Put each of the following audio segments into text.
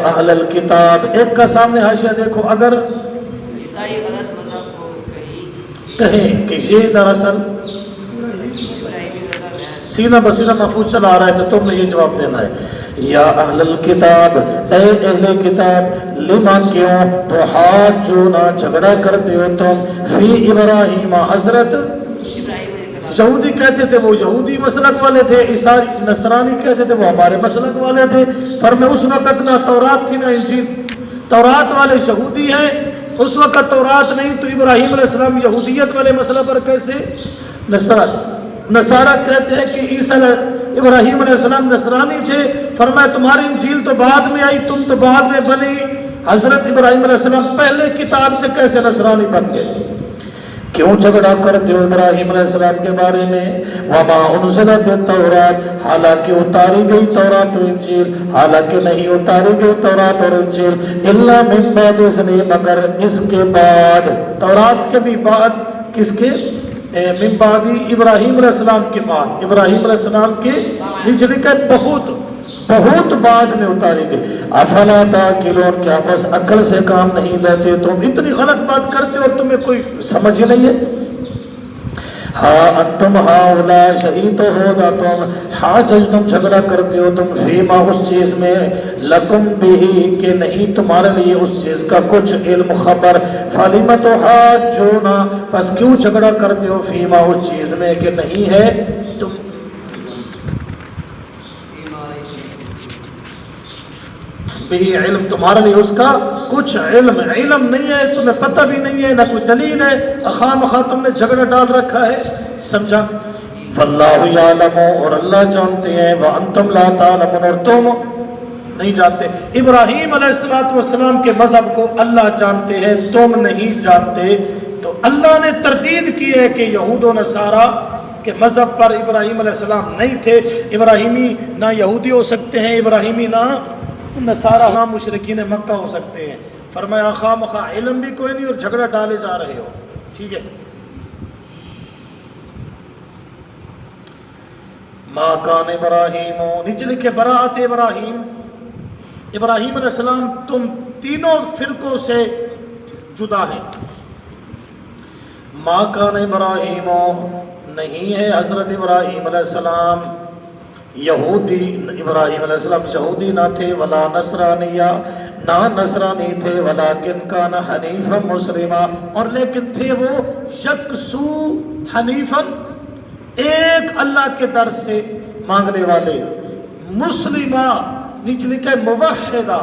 اہل الکتاب، ایک کا سامنے حاشیہ دیکھو، اگر عیسائی غلط مذہب کو کہیں کہ یہ دراصل سینہ بسینہ محفوظ چلا آ رہا ہے، تو تم نے یہ جواب دینا ہے، یا اہل الکتاب، اے اہل کتاب، لما کیوں تحاجون جھگڑا کرتے ہو تم فی ابراہیم، حضرت یہودی کہتے تھے وہ یہودی مسلک والے تھے، عیسائی نصرانی کہتے تھے وہ ہمارے مسلک والے تھے، فرمائے اس وقت نہ تورات تھی نہ انجیل، تورات والے یہودی ہیں، اس وقت تورات نہیں تو ابراہیم علیہ السلام یہودیت والے مسئلہ پر کیسے؟ نصارہ کہتے ہیں کہ عیسیٰ ابراہیم علیہ السلام نصرانی تھے، فرمایا تمہاری انجیل تو بعد میں آئی، تم تو بعد میں بنی، حضرت ابراہیم علیہ السلام پہلے کتاب سے کیسے نصرانی بن گئے؟ کیوں جھگڑا کرتے ہو ابراہیم علیہ السلام کے بارے میں؟ وما انزلت التوراۃ، حالانکہ اتاری گئی تورات اور انجیل، حالانکہ نہیں اتاری گئی تورات اور انجیل، الا من بعد اذن، مگر اس کے بعد، تورات کے بھی بعد، کس کے؟ من بعد ابراہیم علیہ السلام کے بعد، ابراہیم علیہ السلام کے نیچے لکھا ہے بہت بہت بعد میں اتاری گئی۔ افلا تعقلون، کیا بس عقل سے کام نہیں لیتے؟ تم اتنی غلط بات کرتے ہو اور تمہیں کوئی سمجھ ہی نہیں ہے۔ ہاں انتم ہاؤلا، شہید ہو نہ تم، حاجج تم جھگڑا کرتے ہو تم، فیما اس چیز میں، لکم بھی کہ نہیں تمہارے لیے اس چیز کا کچھ علم خبر، فلم تحاجون، پس کیوں جھگڑا کرتے ہو فیما اس چیز میں کہ نہیں ہے تم بھی علم، تمہارے لیے اس کا کچھ علم نہیں ہے، تمہیں پتہ بھی نہیں ہے، نہ کوئی دلیل ہے، خواہ مخواہ تم نے جھگڑا ڈال رکھا ہے، سمجھا؟ واللہ یعلم، اور اللہ جانتے ہیں، وانتم لا تعلمون، اور تم نہیں جانتے۔ ابراہیم علیہ السلام کے مذہب کو اللہ جانتے ہیں، تم نہیں جانتے، تو اللہ نے تردید کی ہے کہ یہود و نصارہ کے مذہب پر ابراہیم علیہ السلام نہیں تھے، ابراہیمی نہ یہودی ہو سکتے ہیں، ابراہیمی نہ نصارہ نہ مشرکین مکہ ہو سکتے ہیں۔ فرمایا خواہ مخواہ علم بھی کوئی نہیں اور جھگڑا ڈالے جا رہے ہو، ٹھیک ہے؟ ما کان ابراہیم، نیچے لکھے براءت ابراہیم، ابراہیم علیہ السلام تم تینوں فرقوں سے جدا ہیں۔ ما کان ابراہیم، نہیں ہے حضرت ابراہیم علیہ السلام یہودی، ابراہیم علیہ السلام یہودی نہ تھے، ولا نصرانیہ، نہ نصرانی تھے، ولیکن کان حنیفا مسلما، اور لیکن تھے وہ یکسو حنیفا، ایک اللہ کے در سے مانگنے والے، مسلمہ، نیچے لکھا ہے موحدہ،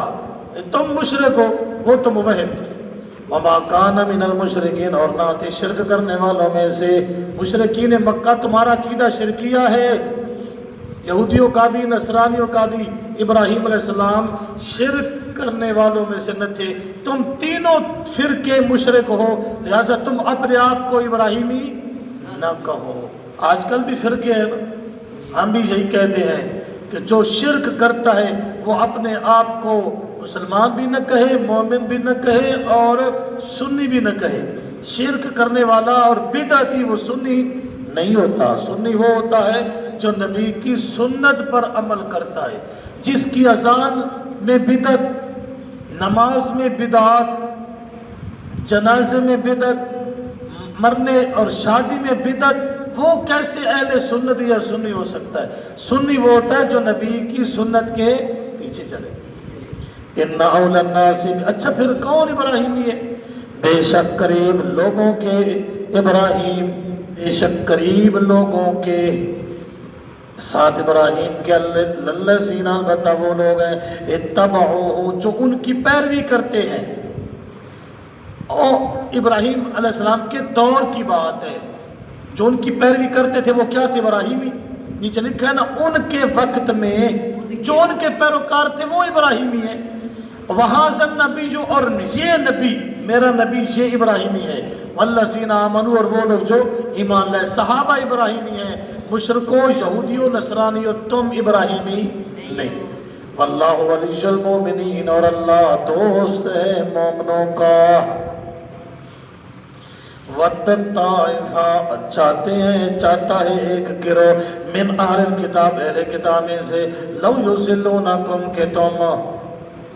تم مشرک ہو وہ تو موحد تھے، وما کان من المشرکین، اور نہ تھے شرک کرنے والوں میں سے، مشرکین مکہ تمہارا عقیدہ شرکیہ ہے، یہودیوں کا بھی نصرانیوں کا بھی، ابراہیم علیہ السلام شرک کرنے والوں میں سے نہ تھے، تم تینوں فرقے مشرک ہو، لہذا تم اپنے آپ کو ابراہیمی نہ کہو۔ آج کل بھی فرقے ہیں، ہم بھی یہی کہتے ہیں کہ جو شرک کرتا ہے وہ اپنے آپ کو مسلمان بھی نہ کہے، مومن بھی نہ کہے اور سنی بھی نہ کہے۔ شرک کرنے والا اور بدعتی وہ سنی نہیں ہوتا، سنی وہ ہوتا ہے جو نبی کی سنت پر عمل کرتا ہے، جس کی اذان میں بدعت، نماز میں بدعت، جنازے میں بدعت، مرنے اور شادی میں بدعت، وہ کیسے اہل سنت یا سنی ہو سکتا ہے؟ سنی وہ ہوتا ہے جو نبی کی سنت کے پیچھے چلے۔ ان اول الناس، اچھا پھر کون ابراہیمی ہے؟ بے شک قریب لوگوں کے ابراہیم، بے شک قریب لوگوں کے ساتھ ابراہیم کے اللہ سینہ، البتہ وہ لوگ ہیں اتبعوہ، جو ان کی پیروی کرتے ہیں، اور ابراہیم علیہ السلام کے دور کی بات ہے، جو ان کی پیروی کرتے تھے وہ کیا تھے؟ ابراہیمی، نیچے لکھا ہے نا، ان کے وقت میں جو ان کے پیروکار تھے وہ ابراہیمی ہیں۔ وہاں سے نبی جو، اور یہ نبی میرا نبی یہ ابراہیمی ہے، والذین آمنوا، اور وہ لوگ جو ایمان لائے، صحابہ ابراہیمی ہیں، مشرکوں یہودیوں نصرانیوں تم ابراہیمی نہیں۔ واللہ ولی المؤمنین، اور اللہ دوست ہے مومنوں کا۔ ود طائفہ، چاہتے ہیں، چاہتا ہے ایک گروہ، من اہل الکتاب، اہل کتاب میں سے، لو یضلونکم، کہ تم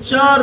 4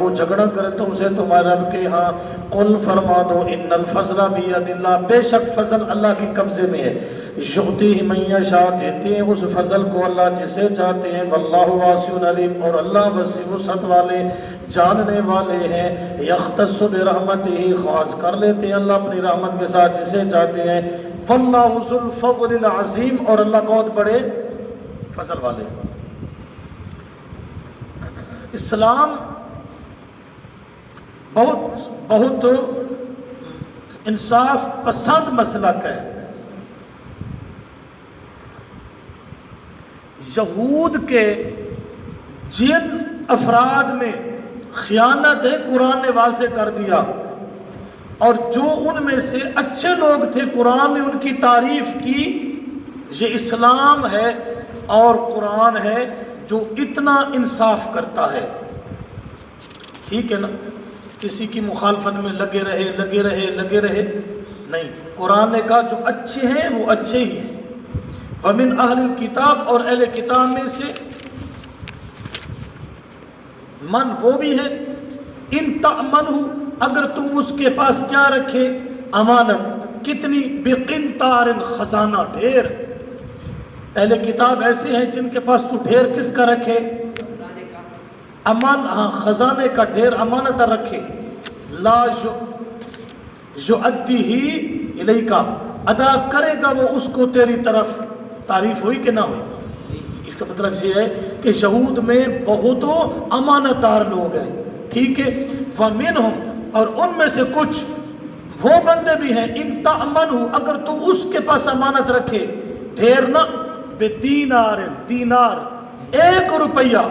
وہ جھگڑا کرے تم سے تمہارے رب کے ہاں، قل فرما دو ان الفضل بید اللہ، بے شک فضل اللہ کے قبضے میں ہے، یؤتیہ من یشاء، دیتے ہیں اس فضل کو اللہ جسے چاہتے ہیں، واللہ واسع علیم، اور اللہ وسیع وسعت والے جاننے والے ہیں، یختص برحمتہ، خاص کر لیتے ہیں اللہ اپنی رحمت کے ساتھ جسے چاہتے ہیں، واللہ ذو الفضل العظیم، اور اللہ بہت بڑے فضل والے۔ اسلام بہت انصاف پسند مسلک ہے۔ یہود کے جن افراد میں خیانت ہے قرآن نے واضح کر دیا، اور جو ان میں سے اچھے لوگ تھے قرآن نے ان کی تعریف کی۔ یہ اسلام ہے اور قرآن ہے جو اتنا انصاف کرتا ہے، ٹھیک ہے نا؟ کسی کی مخالفت میں لگے رہے نہیں، قرآن نے کہا جو اچھے ہیں وہ اچھے ہی ہیں۔ وَمِنْ أَهْلِ الْكِتَابِ، اور اہل کتاب میں سے من وہ بھی ہے، ان تأمنہ، اگر تم اس کے پاس کیا رکھے، امانت، کتنی، بقنطار، خزانہ، ڈھیر۔ اہل کتاب ایسے ہیں جن کے پاس تو ڈھیر کس کا رکھے، خزانے کا ڈھیر، امانت رکھے، لا یؤدیہ الیک، ادا کرے گا وہ اس کو تیری طرف۔ تعریف ہوئی کہ نہ ہوئی؟ اس کا مطلب یہ ہے کہ یہود میں بہت امانت دار لوگ ہیں، ٹھیک ہے۔ وَمِنْهُمْ، اور ان میں سے کچھ وہ بندے بھی ہیں، ان تأمنہ، اگر تو اس کے پاس امانت رکھے، ڈھیر نہ، بدینار، دینار، 1 روپیہ،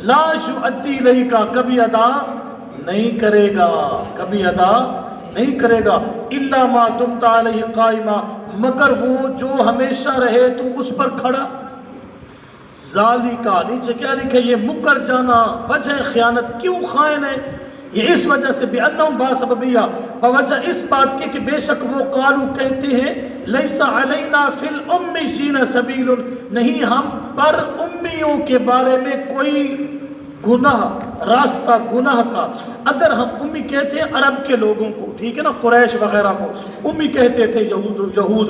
لا یؤدی الیک، کبھی ادا نہیں کرے گا، الا ما دمت علیہ قائما، مگر وہ جو ہمیشہ رہے تو اس پر کھڑا۔ ذالکا، نیچے کیا لکھے، یہ مکر جانا، وجہ خیانت، کیوں خائن ہے؟ یہ اس وجہ سے بِأَنَّهُمْ باسببیہ، بوجہ اس بات کے کہ بے شک وہ قالو کہتے ہیں، لیس علینا فی الامین سبیل، نہیں ہم پر امیوں کے بارے میں کوئی گناہ، راستہ گناہ کا۔ اگر ہم امی کہتے ہیں عرب کے لوگوں کو، ٹھیک ہے نا، قریش وغیرہ کو امی کہتے تھے، یہود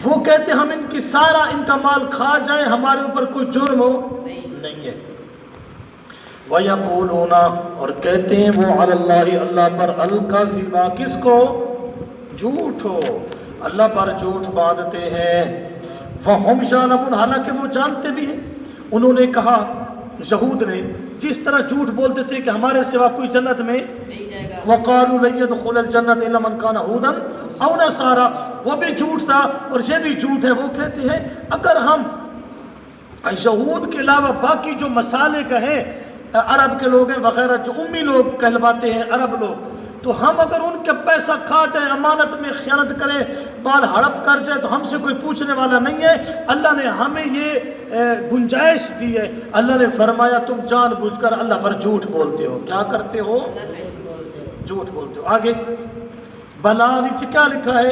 وہ کہتے ہم ان کی سارا ان کا مال کھا جائیں، ہمارے اوپر کوئی جرم ہو نہیں ہے۔ وَيَقُولُونَ، اور کہتے ہیں وہ علی اللہ، اللہ پر، الکذب، کس کو؟ جھوٹ ہو، اللہ پر جھوٹ باندھتے ہیں۔ وَهُمْ يَعْلَمُونَ، حالانکہ وہ جانتے بھی ہیں۔ انہوں نے کہا، یہود نے جس طرح جھوٹ بولتے تھے کہ ہمارے سوا کوئی جنت میں نہیں جائے گا، وَقَالُوا لَن يَدْخُلَ الْجَنَّةَ إِلَّا مَنْ كَانَ هُودًا أَوْ نَصَارَىٰ، وہ بھی جھوٹ تھا اور یہ بھی جھوٹ ہے۔ وہ کہتے ہیں اگر ہم یہود کے علاوہ باقی جو مسالے کہیں، عرب کے لوگ ہیں وغیرہ جو امی لوگ کہلواتے ہیں عرب لوگ، تو ہم اگر ان کا پیسہ کھا جائیں، امانت میں خیانت کریں، بال ہڑپ کر جائے، تو ہم سے کوئی پوچھنے والا نہیں ہے۔ اللہ نے ہمیں یہ گنجائش دی ہے۔ اللہ نے فرمایا تم جان بوجھ کر اللہ پر جھوٹ بولتے ہو۔ کیا کرتے ہو؟ جھوٹ بولتے ہو۔ آگے بلا، نیچے کیا لکھا ہے؟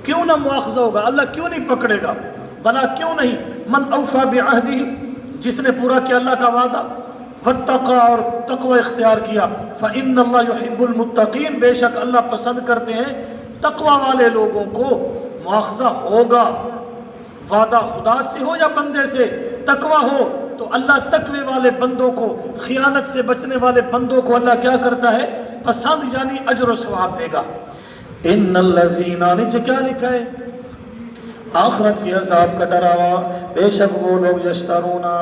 کیوں نہ مواخذہ ہوگا، اللہ کیوں نہیں پکڑے گا؟ بلا کیوں نہیں؟ من اوفا بعہدہ، جس نے پورا کیا اللہ کا وعدہ، واتقا، اور تقوی اختیار کیا، فإن اللہ یحب المتقین، بے شک اللہ پسند کرتے ہیں تقوی والے لوگوں کو۔ مواخذہ ہوگا، وعدہ خدا سے ہو یا بندے سے، تقوی ہو تو اللہ تقوی والے بندوں کو، خیانت سے بچنے والے بندوں کو اللہ کیا کرتا ہے؟ پسند، یعنی اجر و ثواب دے گا۔ ان الذین، نیچے کیا لکھا ہے؟ آخرت کی عذاب کا ڈراوا، بے شک وہ لوگ یشترونا،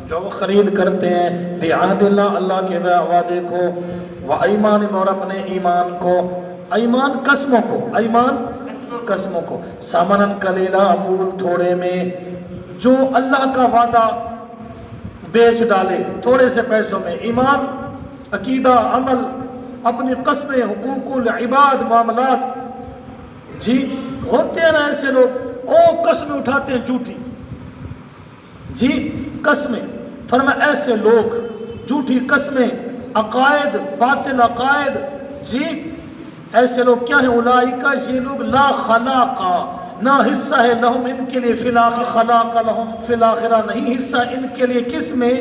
جو خرید کرتے ہیں، بعہد اللہ، اللہ کے وعدے کو، وایمانہم، اور اپنے ایمان کو، ایمان قسموں کو، ایمان قسموں کو، ثمنا قلیلا، مول تھوڑے میں، جو اللہ کا وعدہ بیچ ڈالے تھوڑے سے پیسوں میں، ایمان، عقیدہ، عمل، اپنی قسمیں، حقوق العباد، معاملات۔ جی ہوتے ہیں نا ایسے لوگ، قسمیں اٹھاتے ہیں جھوٹی، جی قسمیں، فرمایا ایسے لوگ جھوٹی قسمیں، عقائد، باطل عقائد، جی ایسے لوگ کیا ہیں؟ اولئک، یہ لوگ، لا خلاق، نہ حصہ ہے، لہم، ان کے لیے، فی الآخرہ، خلاق لہم فی الآخرہ، نہیں حصہ ان کے لیے، کس میں؟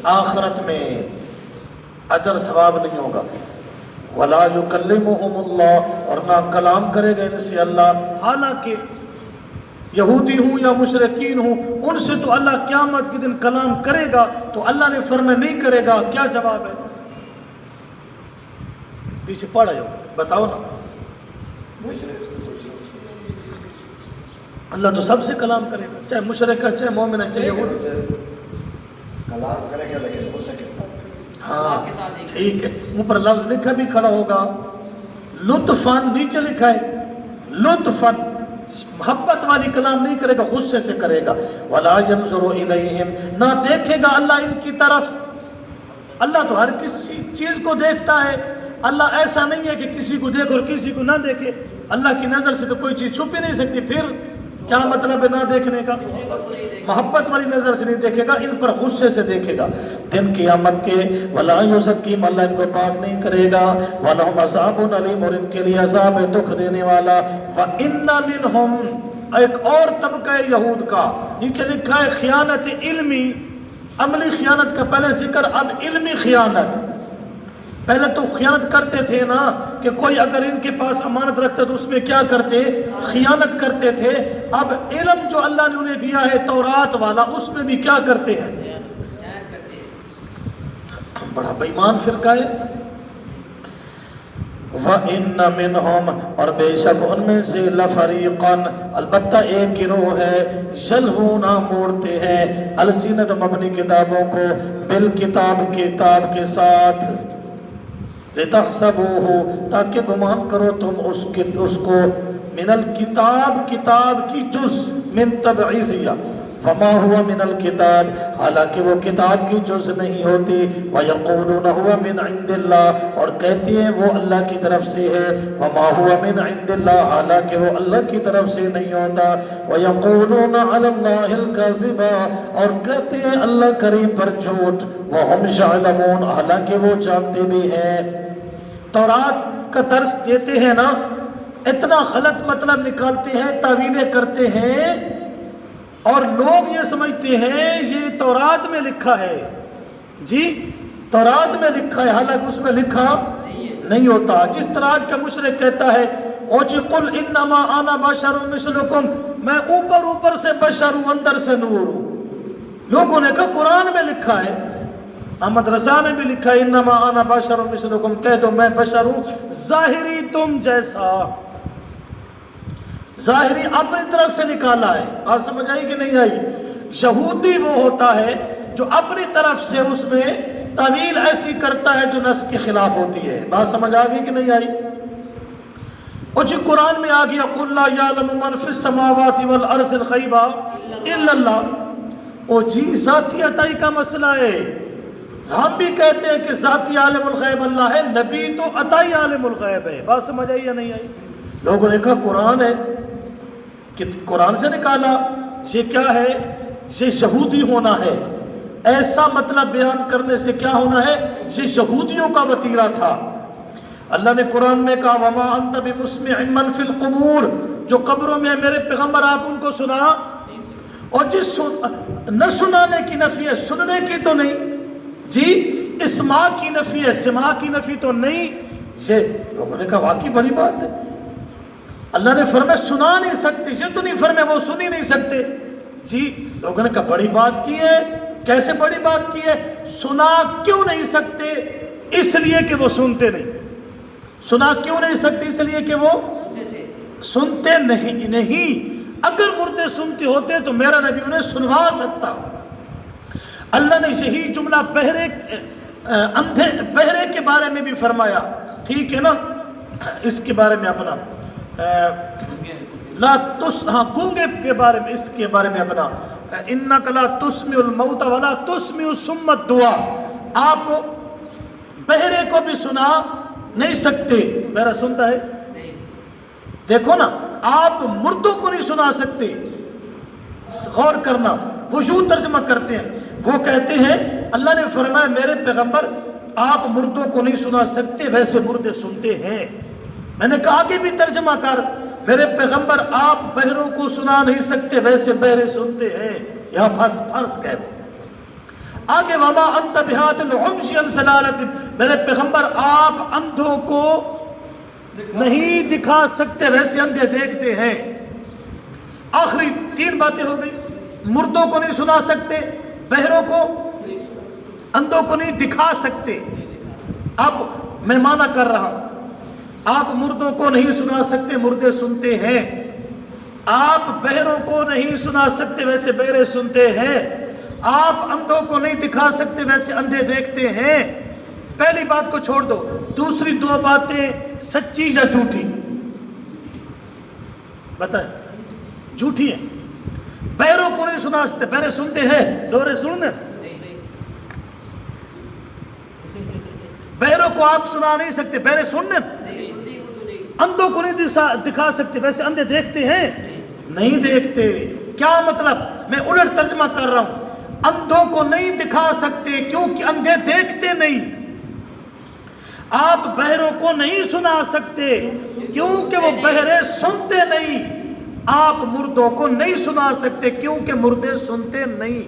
آخرت میں اجر ثواب نہیں ہوگا۔ وَلَا يُكَلِّمُهُمُ اللَّهُ، اور نہ کلام کرے گا ان سے اللہ، حالانکہ یہودی ہوں یا مشرکین ہوں ان سے تو اللہ قیامت کے دن کلام کرے گا، تو اللہ نے فرمایا نہیں کرے گا، کیا جواب ہے؟ پیچھے پڑھ آئے ہو، بتاؤ نا۔ اللہ تو سب سے کلام کرے گا، چاہے مشرک ہے، چاہے مومن ہے، چاہے یہودی، کلام کرے گا لیکن غصے کے ساتھ۔ ہاں ٹھیک ہے، اوپر لفظ لکھا بھی کھڑا ہوگا، لطفاً نیچے لکھا ہے، لطفاً محبت والی کلام نہیں کرے گا، غصے سے کرے گا۔ وَلَا يَنظُرُ إِلَيْهِمْ، نہ دیکھے گا اللہ ان کی طرف۔ اللہ تو ہر کسی چیز کو دیکھتا ہے، اللہ ایسا نہیں ہے کہ کسی کو دیکھ اور کسی کو نہ دیکھے۔ اللہ کی نظر سے تو کوئی چیز چھپ ہی نہیں سکتی، پھر کیا مطلب ہے نہ دیکھنے کا؟ محبت والی نظر سے نہیں دیکھے گا، ان پر غصے سے دیکھے گا۔ دن قیامت کے وَلَا يُزَكِّيهِمْ، اللہ ان کو پاک نہیں کرے گا۔ وَلَهُمْ عَذَابٌ أَلِيمٌ، اور ان کے لیے عذاب ہے دکھ دینے والا۔ وَإِنَّ مِنْهُمْ، ایک اور طبقہ یہود کا، نیچے لکھا ہے خیانت علمی، عملی خیانت کا پہلے ذکر، اب علمی خیانت۔ پہلے تو خیانت کرتے تھے نا، کہ کوئی اگر ان کے پاس امانت رکھتا تو اس میں کیا کرتے؟ خیانت کرتے تھے۔ اب علم جو اللہ نے انہیں دیا ہے تورات والا، اس میں بھی کیا کرتے ہیں؟ بڑا بے ایمان فرقہ ہے۔ وَإِنَّ مِنْهُمْ، اور بے شک ان میں سے لَفَرِيقًا، البتہ ایک گروہ ہے، يَلْوُونَ، موڑتے ہیں، السنتہم، اپنی کتابوں کو، بالکتاب، کتاب کے ساتھ، لِتَحْسَبُوهُ، تاکہ گمان کرو تم اس کو، من الکتاب، کتاب کی جز، من تبعیضیہ، فما ہوا من الکتاب، حالانکہ وہ کتاب کی جز نہیں ہوتی، وَيَقُولُونَ هُوَ مِنْ عِنْدِ اللَّهِ، اور کہتی ہیں وہ اللہ کی طرف سے ہے، وَمَا هُوَ مِنْ عِنْدِ اللَّهِ، حالانکہ وہ اللہ کی طرف سے نہیں ہوتا، وَيَقُولُونَ عَلَى اللَّهِ الْكَذِبَ، اور کہتے ہیں اللہ کریم پر جھوٹ، وَهُمْ يَعْلَمُونَ، حالانکہ وہ جانتے بھی ہیں۔ تورات کا درس دیتے ہیں نا، اتنا غلط مطلب نکالتے ہیں، تعویلیں کرتے ہیں، اور لوگ یہ سمجھتے ہیں یہ تورات میں لکھا ہے، جی تورات میں لکھا ہے، حالانکہ اس میں لکھا نہیں ہوتا۔ جس طرح آج کا مشرک کہتا ہے اوچی قل انما انا بشر مثلکم، میں اوپر سے بشر ہوں، اندر سے نور ہوں۔ لوگوں نے کہا قرآن میں لکھا ہے، احمد رضا نے بھی لکھا ہے انما انا بشر مثلکم، کہہ دو میں بشر ہوں ظاہری تم جیسا۔ ظاہری اپنی طرف سے نکالا ہے، بات سمجھ آئی کہ نہیں آئی؟ یہودی وہ ہوتا ہے جو اپنی طرف سے اس میں تعویل ایسی کرتا ہے جو نص کے خلاف ہوتی ہے، بات سمجھ آ گئی کہ نہیں آئی؟ اور جو قرآن میں آ گیا قُلْ لَا يَعْلَمُ مَنْ فِي السَّمَاوَاتِ وَالْأَرْضِ الْغَيْبَ إِلَّا اللَّهُ، اور جی ذاتی عطائی کا مسئلہ ہے۔ ہم بھی کہتے ہیں کہ ذاتی عالم الغیب اللہ ہے، نبی تو عطائی عالم الغیب ہے، بات سمجھ آئی یا نہیں آئی؟ لوگوں نے کہا قرآن ہے، کہ قرآن سے نکالا، یہ کیا ہے؟ یہ یہودی ہونا ہے، ایسا مطلب بیان کرنے سے کیا ہونا ہے؟ یہ یہودیوں کا وتیرہ تھا۔ اللہ نے قرآن میں کہا وَمَا أَنْتَ بِمُسْمِعٍ مَّن فِي الْقُبُورِ، جو قبروں میں میرے پیغمبر آپ ان کو سنا، اور جس نہ سنانے کی نفی ہے، سننے کی تو نہیں، جی اسماع کی نفی ہے، سماع کی نفی تو نہیں۔ یہ لوگوں نے کہا واقعی بڑی بات ہے، اللہ نے فرمایا سنا نہیں سکتے، یہ تو نہیں فرمایا وہ سن ہی نہیں سکتے، جی لوگوں نے کہا بڑی بات کی ہے، کیسے بڑی بات کی ہے؟ سنا کیوں نہیں سکتے؟ اس لیے کہ وہ سنتے نہیں۔ سنا کیوں نہیں سکتے؟ اس لیے کہ وہ سنتے نہیں۔ اگر مردے سنتے ہوتے تو میرا نبی انہیں سنوا سکتا۔ اللہ نے یہی جملہ بہرے کے بارے میں بھی فرمایا، ٹھیک ہے نا؟ اس کے بارے میں اپنا گونگے کے بارے میں، اس کے بارے میں اپنا انک لا تسمع الموت ولا تسمع الصم الدعاء، آپ بہرے کو بھی سنا نہیں سکتے، بہرا سنتا ہے؟ دیکھو نا، آپ مردوں کو نہیں سنا سکتے۔ غور کرنا، وہ یوں ترجمہ کرتے ہیں، وہ کہتے ہیں اللہ نے فرمایا میرے پیغمبر آپ مردوں کو نہیں سنا سکتے، ویسے مردے سنتے ہیں۔ میں نے کہا آگے بھی ترجمہ کر، میرے پیغمبر آپ بہروں کو سنا نہیں سکتے، ویسے بہرے سنتے ہیں۔ یہاں پھنس گئے۔ آگے وما انت بہاد العمشی عن ضلالت، میرے پیغمبر آپ اندھوں کو نہیں دکھا سکتے ویسے اندھے دیکھتے ہیں۔ آخری 3 باتیں ہو گئی، مردوں کو نہیں سنا سکتے، بہروں کو، اندھوں کو نہیں دکھا سکتے۔ اب میں معنی کر رہا ہوں، آپ مردوں کو نہیں سنا سکتے، مردے سنتے ہیں۔ آپ بہروں کو نہیں سنا سکتے، ویسے بہرے سنتے ہیں۔ آپ اندھوں کو نہیں دکھا سکتے، ویسے اندھے دیکھتے ہیں۔ پہلی بات کو چھوڑ دو، دوسری 2 باتیں سچی یا جھوٹی؟ بتائیں، جھوٹی ہیں۔ بہروں کو نہیں سنا سکتے، بہرے سنتے ہیں، ڈورے سننے، بہروں کو آپ سنا نہیں سکتے، بہرے سننے، اندھوں کو نہیں دکھا سکتے، ویسے اندھے دیکھتے ہیں، نہیں دیکھتے۔ کیا مطلب؟ میں الٹ ترجمہ کر رہا ہوں، اندھوں کو نہیں دکھا سکتے کیونکہ اندھے دیکھتے نہیں۔ آپ بہروں کو نہیں سنا سکتے کیونکہ وہ بہرے سنتے نہیں۔ آپ مردوں کو نہیں سنا سکتے کیونکہ مردے سنتے نہیں۔